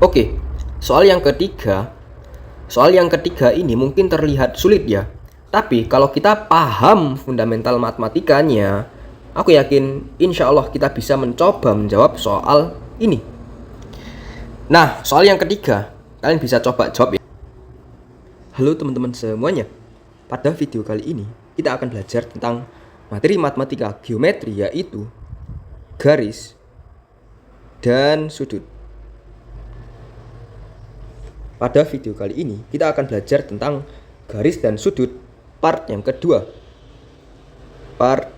Oke, soal yang ketiga. Soal yang ketiga ini mungkin terlihat sulit ya. Tapi kalau kita paham fundamental matematikanya, aku yakin insya Allah kita bisa mencoba menjawab soal ini. Nah, soal yang ketiga, kalian bisa coba jawab ya. Halo teman-teman semuanya. Pada video kali ini, kita akan belajar tentang materi matematika geometri, yaitu garis dan sudut. Pada video kali ini, kita akan belajar tentang garis dan sudut part yang kedua. Part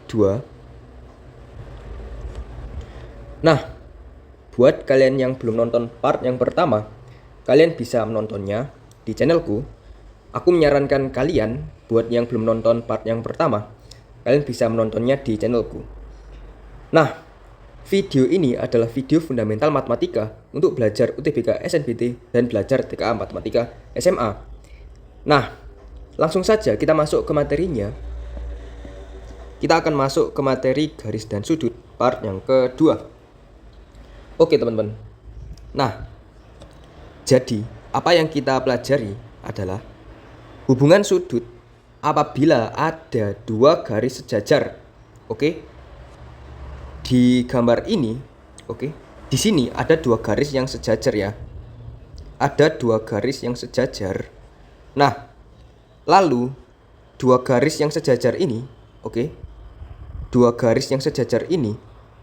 2. Nah, buat kalian yang belum nonton part yang pertama, kalian bisa menontonnya di channelku. Aku menyarankan kalian, buat yang belum nonton part yang pertama, kalian bisa menontonnya di channelku. Nah, video ini adalah video fundamental matematika untuk belajar UTBK SNBT dan belajar TKA Matematika SMA. Nah, langsung saja kita masuk ke materinya. Kita akan masuk ke materi garis dan sudut part yang kedua. Oke teman-teman. Nah, jadi apa yang kita pelajari adalah hubungan sudut apabila ada dua garis sejajar. Oke. Di gambar ini, di sini ada dua garis yang sejajar ya. Ada dua garis yang sejajar. Nah, lalu dua garis yang sejajar ini, dua garis yang sejajar ini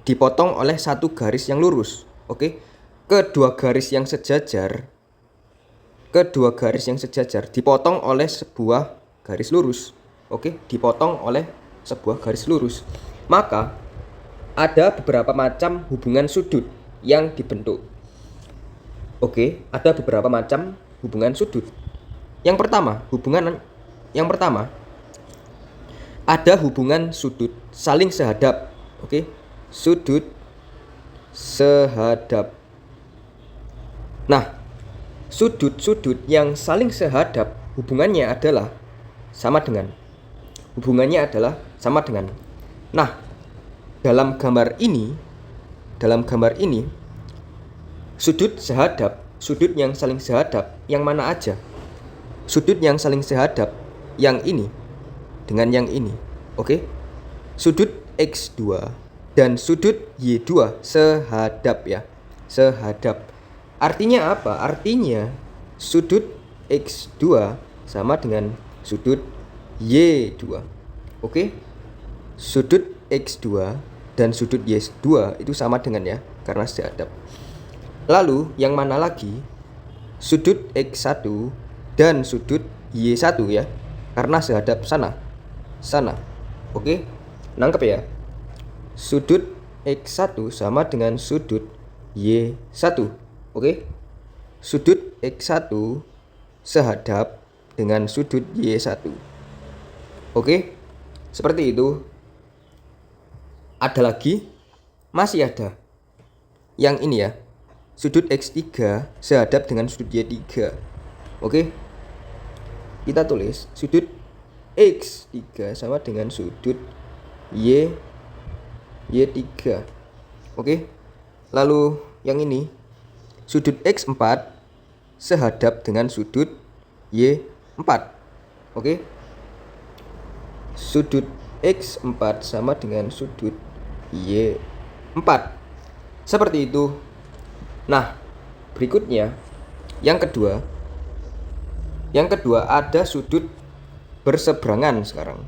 dipotong oleh satu garis yang lurus. Kedua garis yang sejajar dipotong oleh sebuah garis lurus. Dipotong oleh sebuah garis lurus. Maka ada beberapa macam hubungan sudut yang dibentuk. Ada beberapa macam hubungan sudut. Yang pertama, ada hubungan sudut saling sehadap. Sudut sehadap. Nah, sudut-sudut yang saling sehadap hubungannya adalah sama dengan. Nah, dalam gambar ini, sudut sehadap, sudut yang saling sehadap yang mana aja? Sudut yang saling sehadap yang ini dengan yang ini. Sudut X2 dan sudut Y2 sehadap ya. Sehadap. Artinya apa? Artinya sudut X2 sama dengan sudut Y2. Sudut X2 dan sudut Y2 itu sama dengan ya, karena sehadap. Lalu yang mana lagi? Sudut X1 dan sudut Y1 ya, karena sehadap sana. Nangkep ya? Sudut X1 sama dengan sudut Y1. Sudut X1 sehadap dengan sudut Y1. Seperti itu. Ada lagi? Masih ada. Yang ini ya. Sudut X3 sehadap dengan sudut Y3. Kita tulis sudut X3 sama dengan sudut Y3. Lalu yang ini, sudut X4 sehadap dengan sudut Y4. Sudut X4 sama dengan sudut Y4. Seperti itu. Nah, berikutnya yang kedua ada sudut berseberangan sekarang.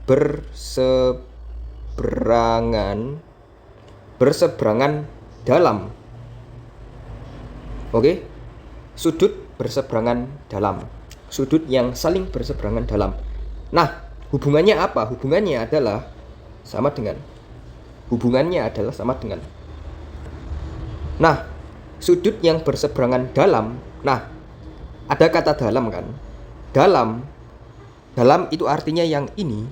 Berseberangan dalam. Sudut berseberangan dalam. Sudut yang saling berseberangan dalam. Nah, hubungannya apa? Hubungannya adalah sama dengan. Nah, sudut yang berseberangan dalam. Nah, ada kata dalam kan? Dalam itu artinya yang ini.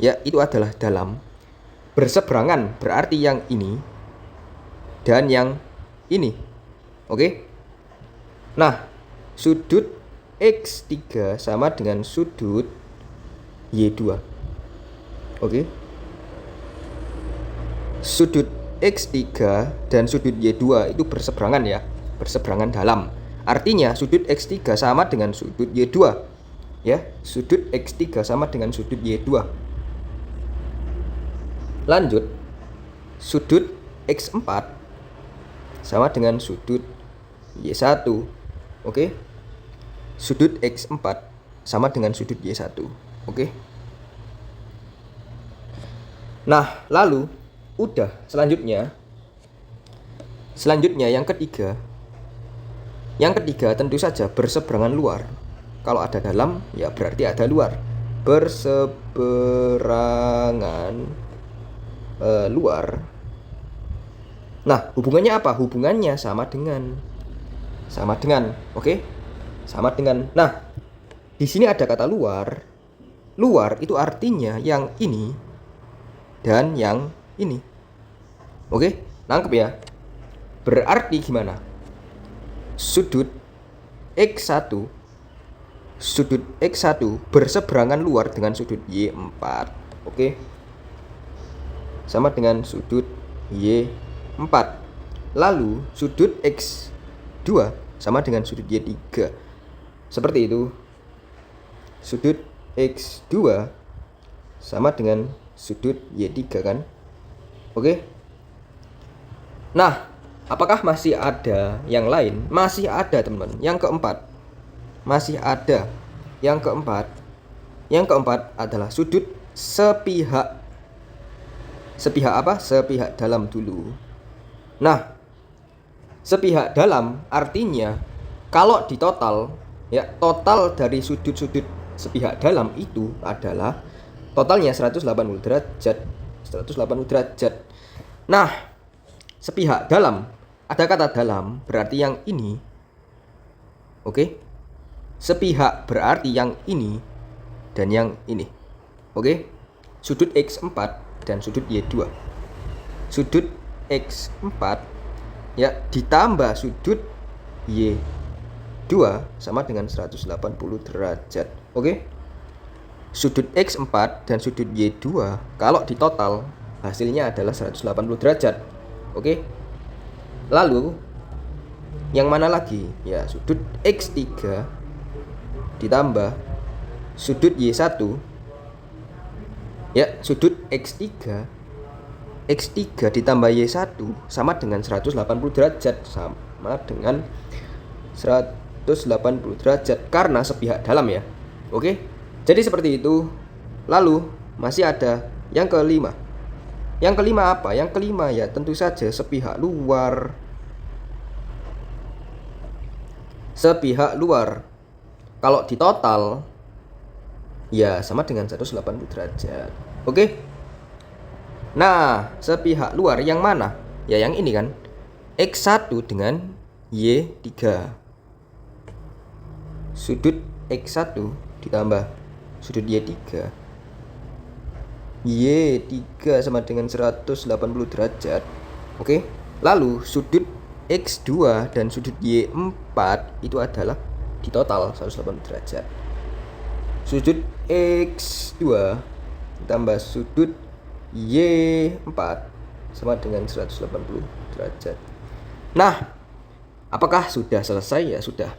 Ya, itu adalah dalam. Berseberangan berarti yang ini dan yang ini. Nah, sudut X3 sama dengan sudut Y2. Sudut X3 dan sudut Y2 itu berseberangan ya, berseberangan dalam. Artinya sudut X3 sama dengan sudut Y2 ya, sudut X3 sama dengan sudut Y2. Lanjut, sudut X4 sama dengan sudut Y1. Oke. Sudut X4 sama dengan sudut Y1. Oke. Nah, lalu udah selanjutnya yang ketiga. Yang ketiga tentu saja berseberangan luar. Kalau ada dalam ya berarti ada luar. Berseberangan luar. Nah, hubungannya apa? Hubungannya sama dengan, oke? Sama dengan. Nah, di sini ada kata luar. Luar itu artinya yang ini dan yang ini. Oke, nangkep ya? Berarti gimana? Sudut X1 berseberangan luar dengan sudut Y4. Oke. Sama dengan sudut Y4. Lalu sudut X2 sama dengan sudut Y3. Seperti itu. Sudut X2 sama dengan sudut Y3 kan? Oke. Nah, apakah masih ada yang lain? Masih ada, teman-teman. Yang keempat. Masih ada. Yang keempat adalah sudut sepihak. Sepihak apa? Sepihak dalam dulu. Nah, sepihak dalam artinya kalau di total ya, total dari sudut-sudut sepihak dalam itu adalah totalnya 180 derajat. 180 derajat. Nah, sepihak dalam, ada kata dalam berarti yang ini. Oke. Sepihak berarti yang ini dan yang ini. Oke. Sudut X4 dan sudut Y2. Sudut X4 ya ditambah sudut Y2 sama dengan 180 derajat. Oke. Sudut X4 dan sudut Y2 kalau ditotal hasilnya adalah 180 derajat. Oke. Lalu yang mana lagi? Ya, sudut X3 ditambah sudut Y1. Ya, sudut X3 ditambah Y1 sama dengan 180 derajat, sama dengan 180 derajat karena sepihak dalam ya. Oke. Jadi seperti itu. Lalu masih ada yang kelima. Yang kelima apa? Yang kelima ya tentu saja sepihak luar. Sepihak luar kalau ditotal ya sama dengan 180 derajat. Oke. Nah, sepihak luar yang mana? Ya yang ini kan. X1 dengan Y3. Sudut X1 ditambah sudut Y3. Y3 sama dengan 180 derajat. Oke. Lalu sudut X2 dan sudut Y4 itu adalah di total 180 derajat. Sudut X2 ditambah sudut Y4 sama dengan 180 derajat. Nah, apakah sudah selesai? Ya sudah.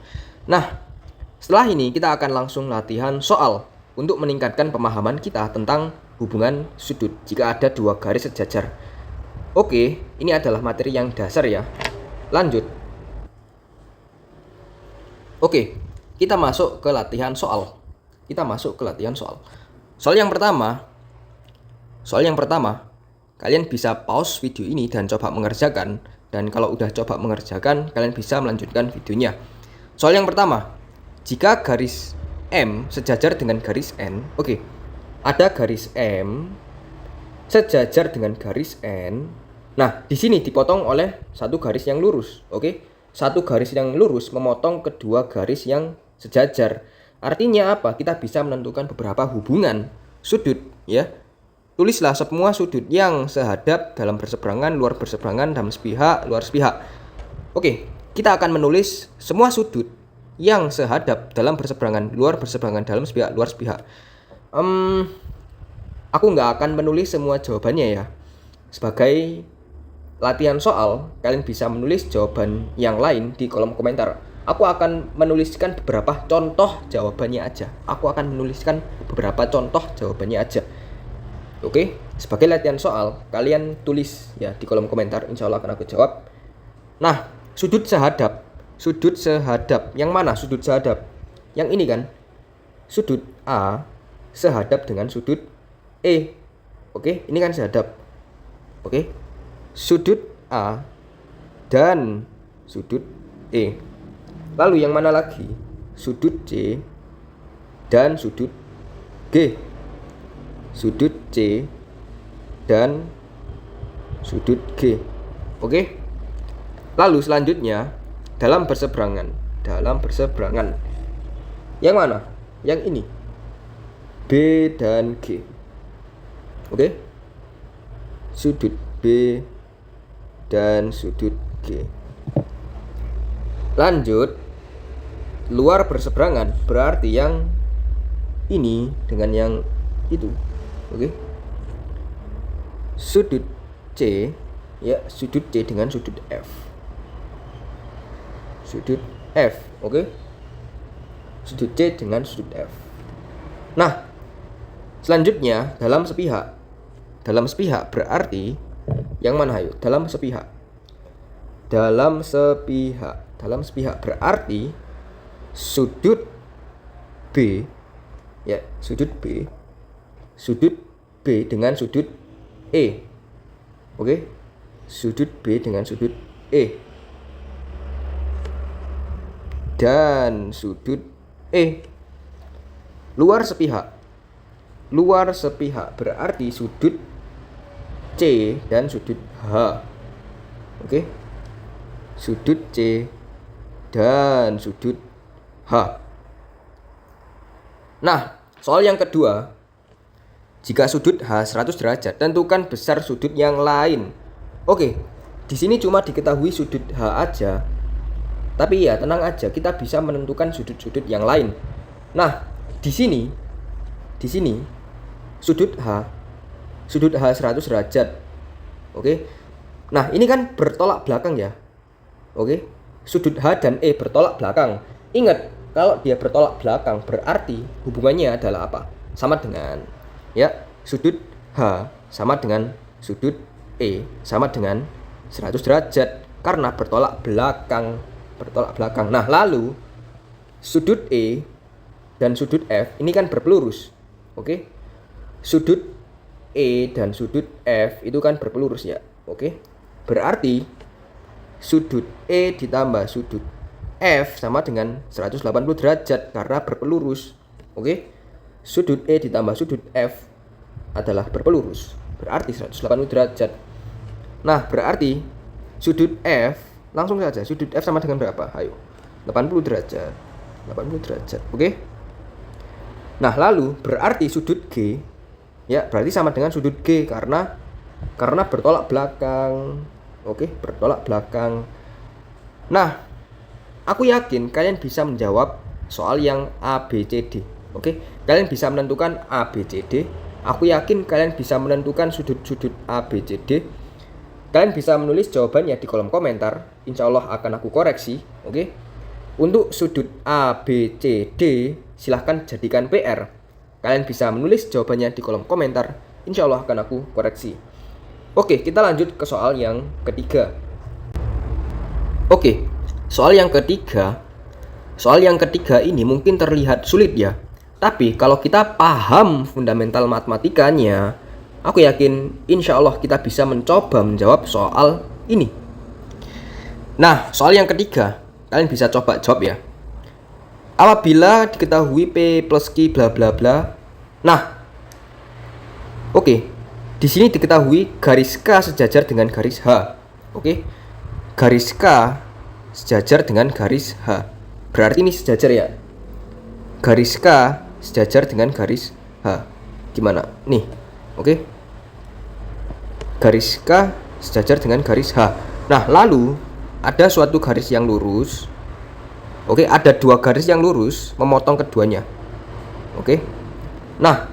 Nah, setelah ini kita akan langsung latihan soal untuk meningkatkan pemahaman kita tentang hubungan sudut jika ada dua garis sejajar. Oke, ini adalah materi yang dasar ya. Lanjut. Oke, kita masuk ke latihan soal. Soal yang pertama, kalian bisa pause video ini dan coba mengerjakan. Dan kalau udah coba mengerjakan, kalian bisa melanjutkan videonya. Soal yang pertama, jika garis M sejajar dengan garis N, oke, ada garis M sejajar dengan garis N. Nah, di sini dipotong oleh satu garis yang lurus, oke? Satu garis yang lurus memotong kedua garis yang sejajar. Artinya apa? Kita bisa menentukan beberapa hubungan sudut, ya. Tulislah semua sudut yang sehadap dalam berseberangan, luar berseberangan, dalam sepihak, luar sepihak. Oke, kita akan menulis semua sudut yang sehadap dalam berseberangan, luar berseberangan, dalam sepihak, luar sepihak. Aku nggak akan menulis semua jawabannya ya, sebagai latihan soal, kalian bisa menulis jawaban yang lain di kolom komentar. Aku akan menuliskan beberapa contoh jawabannya aja. Oke, sebagai latihan soal, kalian tulis ya di kolom komentar. Insya Allah akan aku jawab. Nah, sudut sehadap. Yang mana sudut sehadap? Yang ini kan? Sudut A sehadap dengan sudut E. Oke, ini kan sehadap. Oke. Sudut A dan sudut E. Lalu yang mana lagi? Sudut C dan sudut G. Sudut C dan sudut G. Oke. Lalu selanjutnya dalam berseberangan. Yang mana? Yang ini. B dan G. Oke. Sudut B dan sudut G. Lanjut, luar berseberangan berarti yang ini dengan yang itu. Oke. Sudut C, ya, sudut C dengan sudut F. Sudut F, oke. Sudut C dengan sudut F. Nah, selanjutnya dalam sepihak. Dalam sepihak berarti yang mana ayo? Dalam sepihak berarti sudut B, ya, sudut B dengan sudut E. Oke. Sudut B dengan sudut E. Dan sudut E. Luar sepihak berarti sudut C dan sudut H. Oke. Sudut C dan sudut H. Nah, soal yang kedua. Jika sudut H 100 derajat, tentukan besar sudut yang lain. Oke. Di sini cuma diketahui sudut H aja. Tapi ya, tenang aja, kita bisa menentukan sudut-sudut yang lain. Nah, di sini sudut H 100 derajat. Oke. Nah, ini kan bertolak belakang ya. Oke. Sudut H dan E bertolak belakang. Ingat, kalau dia bertolak belakang berarti hubungannya adalah apa? Sama dengan, ya, sudut H sama dengan sudut E sama dengan 100 derajat karena bertolak belakang. Nah, lalu sudut E dan sudut F ini kan berpelurus. Oke. Sudut E dan sudut F itu kan berpelurus ya. Oke. Berarti sudut E ditambah sudut F sama dengan 180 derajat karena berpelurus. Oke. Sudut E ditambah sudut F adalah berpelurus. Berarti 180 derajat. Nah, berarti sudut F, langsung saja sudut F sama dengan berapa? Ayo. 80 derajat. Oke. Nah, lalu berarti sudut G, ya, berarti sama dengan sudut G karena bertolak belakang. Oke, bertolak belakang. Nah, aku yakin kalian bisa menjawab soal yang A, B, C, D. Oke, kalian bisa menentukan A, B, C, D. Aku yakin kalian bisa menentukan sudut-sudut A, B, C, D. Kalian bisa menulis jawabannya di kolom komentar. Insya Allah akan aku koreksi. Oke. Untuk sudut A, B, C, D, silahkan jadikan PR. Kalian bisa menulis jawabannya di kolom komentar. Insya Allah akan aku koreksi. Oke, kita lanjut ke soal yang ketiga. Oke, soal yang ketiga ini mungkin terlihat sulit ya. Tapi kalau kita paham fundamental matematikanya, aku yakin insya Allah kita bisa mencoba menjawab soal ini. Nah, soal yang ketiga, kalian bisa coba jawab ya. Apabila diketahui P plus Q bla bla bla. Nah, oke. Di sini diketahui garis K sejajar dengan garis H. Oke. Garis K sejajar dengan garis H. Berarti ini sejajar ya. Garis K sejajar dengan garis H. Gimana? Nih. Oke. Garis K sejajar dengan garis H. Nah, lalu ada suatu garis yang lurus. Oke, ada dua garis yang lurus memotong keduanya. Oke. Nah,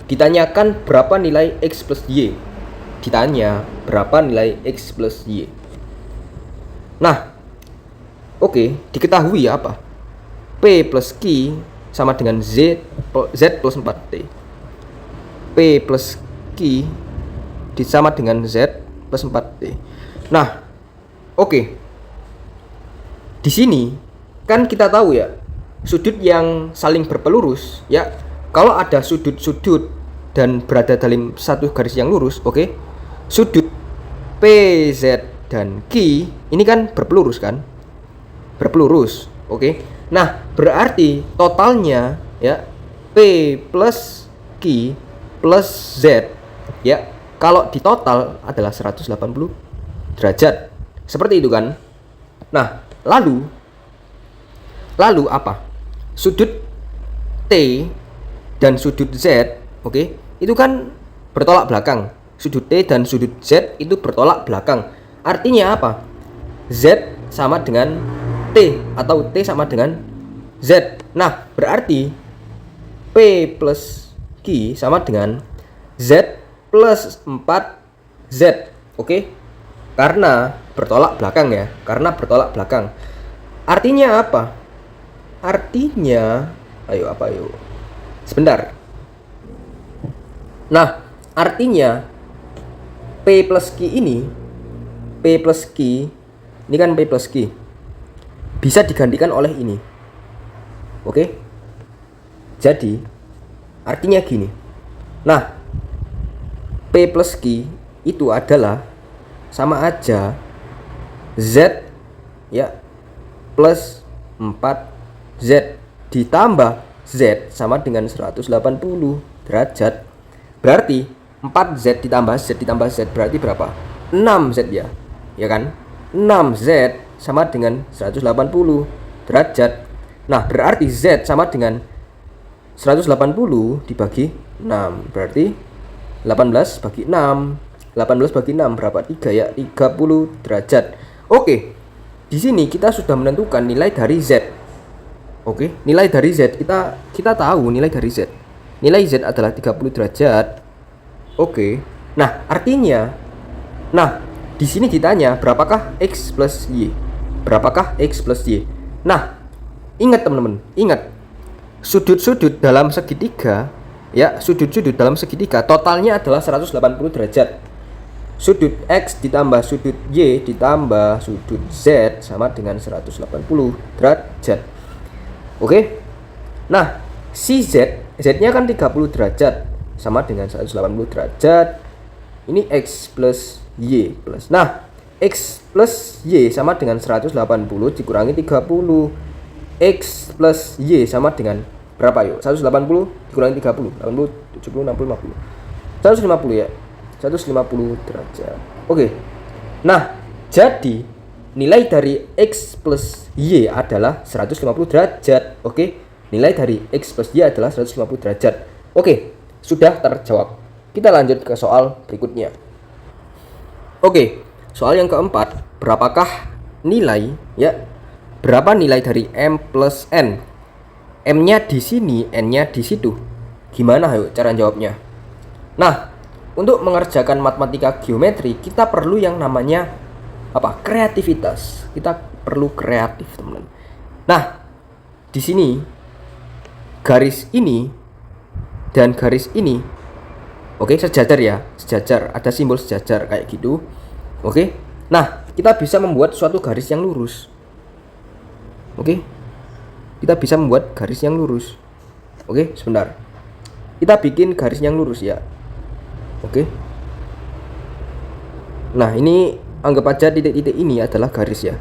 ditanyakan berapa nilai X plus Y. ditanya berapa nilai X plus Y. Nah, oke, diketahui apa? P plus Q sama dengan Z plus 4T. P plus Q sama dengan Z plus 4T. Nah, oke. Di sini kan kita tahu ya, sudut yang saling berpelurus ya. Kalau ada sudut-sudut dan berada dalam satu garis yang lurus, oke. Sudut PZ dan Q ini kan berpelurus kan? Berpelurus, oke. Nah, berarti totalnya ya P plus Q plus Z ya, kalau di total adalah 180 derajat. Seperti itu kan? Nah, lalu apa? Sudut T dan sudut Z, oke, itu kan bertolak belakang. Sudut T dan sudut Z itu bertolak belakang. Artinya apa? Z sama dengan T atau T sama dengan Z. Nah, berarti P plus Q sama dengan Z plus 4Z. Oke? Karena bertolak belakang ya. Karena bertolak belakang. Artinya apa? Artinya, ayo. Sebentar. Nah, artinya P plus Q ini kan P plus Q bisa digantikan oleh ini. Oke? Jadi, artinya gini. Nah, P plus Q itu adalah sama aja Z ya plus 4Z ditambah Z sama dengan 180 derajat. Berarti 4Z ditambah Z berarti berapa? 6Z ya. Ya kan? 6Z sama dengan 180 derajat. Nah, berarti Z sama dengan 180 dibagi 6. Berarti 18 bagi 6. 18 bagi 6 berapa? 3 ya, 30 derajat. Oke. Di sini kita sudah menentukan nilai dari Z. Oke, nilai dari Z kita tahu nilai dari Z. Nilai Z adalah 30 derajat. Oke. Nah, artinya di sini ditanya berapakah X plus Y? Berapakah X plus Y? Nah, ingat teman-teman, ingat. Sudut-sudut dalam segitiga ya, sudut-sudut dalam segitiga totalnya adalah 180 derajat. Sudut X ditambah sudut Y ditambah sudut Z sama dengan 180 derajat. Oke. Nah, si Z-nya kan 30 derajat sama dengan 180 derajat. Ini X plus Y plus. Nah, X plus Y sama dengan 180 dikurangi 30. X plus Y sama dengan berapa yuk? 180 dikurangi 30. 80, 70, 60, 50. 150 ya. 150 derajat. Oke. Nah, jadi nilai dari X plus Y adalah 150 derajat. Oke. Nilai dari X plus Y adalah 150 derajat. Oke, sudah terjawab. Kita lanjut ke soal berikutnya. Oke, soal yang keempat, berapakah nilai ya? Berapa nilai dari M plus N? M-nya di sini, N-nya di situ. Gimana ayo cara jawabnya? Nah, untuk mengerjakan matematika geometri, kita perlu yang namanya apa? Kreativitas. Kita perlu kreatif, teman-teman. Nah, di sini garis ini dan garis ini, oke, sejajar ya, sejajar. Ada simbol sejajar kayak gitu. Oke. Nah, kita bisa membuat suatu garis yang lurus. Oke. Kita bisa membuat garis yang lurus. Oke, sebentar. Kita bikin garis yang lurus ya. Oke. Nah, ini anggap aja titik-titik ini adalah garis ya.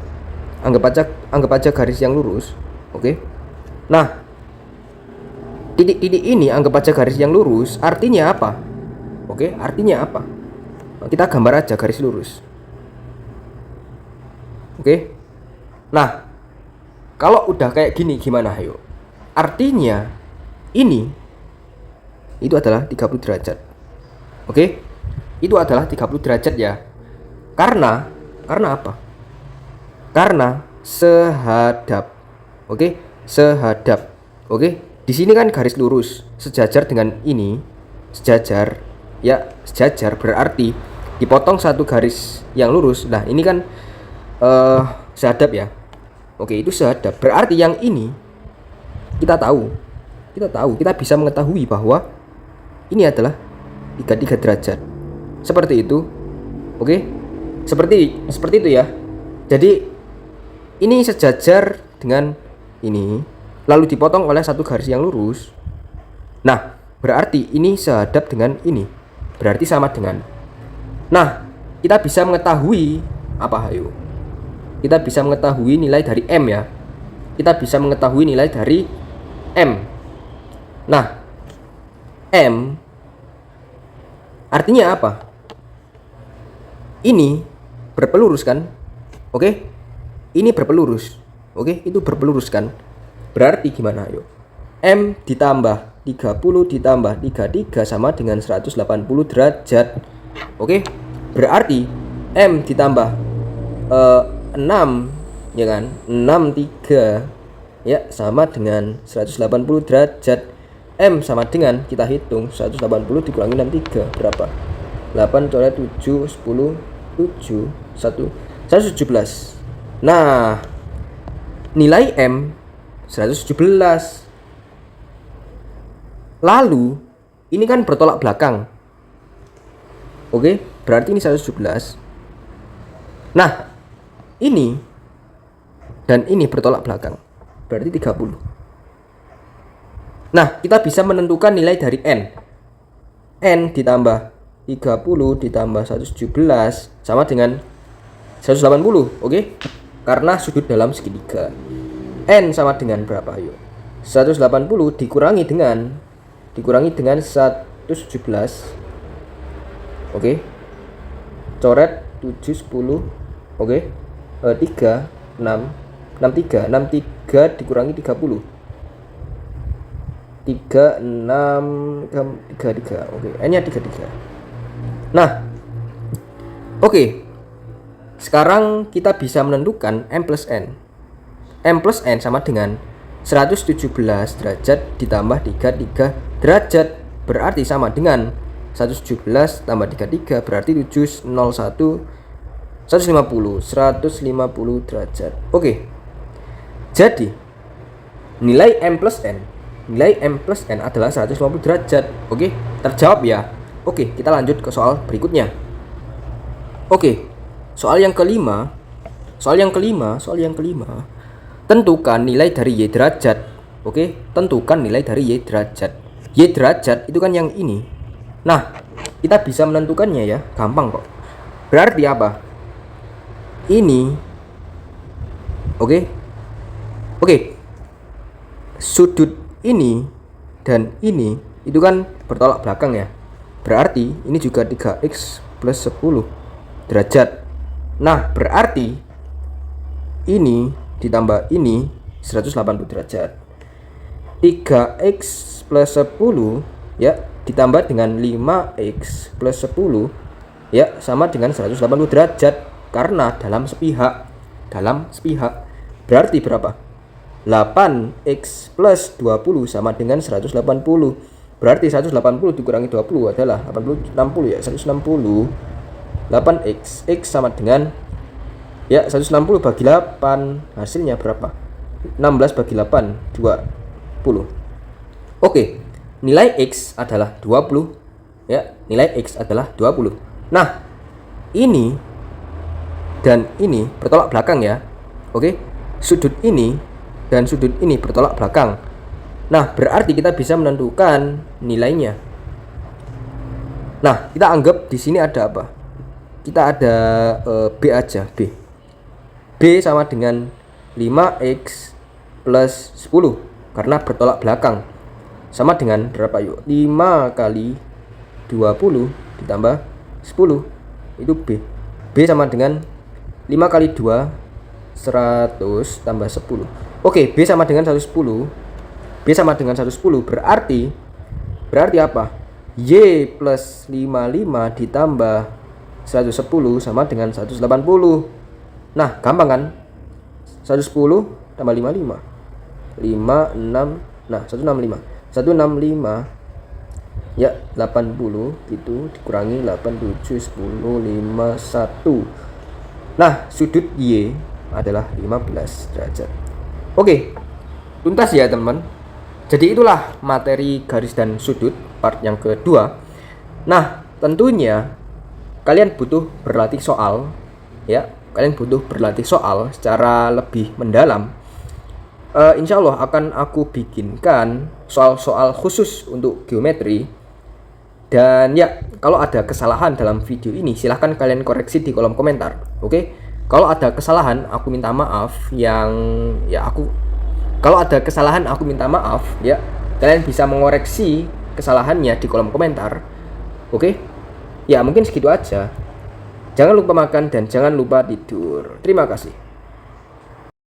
Anggap aja garis yang lurus. Oke. Nah, titik-titik ini anggap aja garis yang lurus. Artinya apa? Oke, artinya apa? Nah, kita gambar aja garis lurus. Oke. Nah, kalau udah kayak gini gimana ayo? Artinya ini itu adalah 30 derajat. Oke. Itu adalah 30 derajat ya. Karena apa? Karena sehadap. Oke, sehadap. Oke. Di sini kan garis lurus sejajar dengan ini. Sejajar. Ya, sejajar berarti dipotong satu garis yang lurus. Nah ini kan sehadap ya. Oke, itu sehadap. Berarti yang ini kita bisa mengetahui bahwa ini adalah 33 derajat. Seperti itu. Oke. Seperti itu ya. Jadi ini sejajar dengan ini, lalu dipotong oleh satu garis yang lurus. Nah, berarti ini sehadap dengan ini. Berarti sama dengan. Nah, kita bisa mengetahui apa, ayo? Kita bisa mengetahui nilai dari M ya. Kita bisa mengetahui nilai dari M. Nah, M artinya apa? Ini berpelurus kan? Oke? Ini berpelurus. Oke, itu berpelurus kan? Berarti gimana, ayo? M ditambah 30 ditambah 33 sama dengan 180 derajat. Oke? Berarti M ditambah 6 ya kan? 63 ya sama dengan 180 derajat. M sama dengan, kita hitung 180 dikurangi 63 berapa? 8 coret 7 10 7 117. Nah, nilai M 117. Lalu ini kan bertolak belakang. Oke, berarti ini 117. Nah, ini dan ini bertolak belakang. Berarti 30. Nah, kita bisa menentukan nilai dari N. N ditambah 30 ditambah 117 sama dengan 180. Oke? Karena sudut dalam segitiga. N sama dengan berapa? Ayo. 180 dikurangi dengan 117. Oke. Coret 7 10. Oke. 3 6 63 dikurangi 30. 3 6 33. Oke, N-nya 33. Nah. Oke. Sekarang kita bisa menentukan M plus N. M plus N sama dengan 117 derajat ditambah 33 derajat. Berarti sama dengan 117 tambah 33 berarti 701 150 derajat. Oke. Jadi nilai M plus N adalah 150 derajat. Oke, terjawab ya. Oke, kita lanjut ke soal berikutnya. Oke, soal yang kelima. Tentukan nilai dari Y derajat. Oke, tentukan nilai dari Y derajat. Y derajat itu kan yang ini. Nah, kita bisa menentukannya ya, gampang kok. Berarti apa? Ini. Oke. Sudut ini dan ini itu kan bertolak belakang ya. Berarti ini juga 3x plus 10 derajat. Nah, berarti ini ditambah ini 180 derajat. 3x plus 10 ya ditambah dengan 5x plus 10 ya sama dengan 180 derajat karena dalam sepihak. Berarti berapa? 8x plus 20 sama dengan 180. Berarti 180 dikurangi 20 adalah 60 ya, 160. 8x, x sama dengan ya 160 bagi 8, hasilnya berapa? 16 bagi 8, 20. Oke, nilai x adalah 20 ya, nilai x adalah 20. Nah, ini dan ini bertolak belakang ya. Oke, sudut ini dan sudut ini bertolak belakang. Nah, berarti kita bisa menentukan nilainya. Nah, kita anggap di sini ada apa? Kita ada B aja, B. B sama dengan 5x plus 10 karena bertolak belakang. Sama dengan berapa yuk? 5 kali 20 ditambah 10 itu B. B sama dengan 5 kali 2 100 tambah 10. Oke, B sama dengan 110. B sama dengan 110 berarti apa? Y plus 55 ditambah 110 sama dengan 180. Nah, gampang kan? 110 tambah 55. 5 6. Nah, 165. 165 Ya, 80 gitu dikurangi 8, 7, 10, 5, 1. Nah, sudut Y adalah 15 derajat. Oke, tuntas ya teman. Jadi itulah materi garis dan sudut part yang kedua. Nah, tentunya kalian butuh berlatih soal ya. Kalian butuh berlatih soal secara lebih mendalam. Insya Allah akan aku bikinkan soal-soal khusus untuk geometri. Dan ya, kalau ada kesalahan dalam video ini silahkan kalian koreksi di kolom komentar. Oke? Kalau ada kesalahan aku minta maaf kalau ada kesalahan aku minta maaf ya. Kalian bisa mengoreksi kesalahannya di kolom komentar. Oke? Ya, mungkin segitu aja. Jangan lupa makan dan jangan lupa tidur. Terima kasih.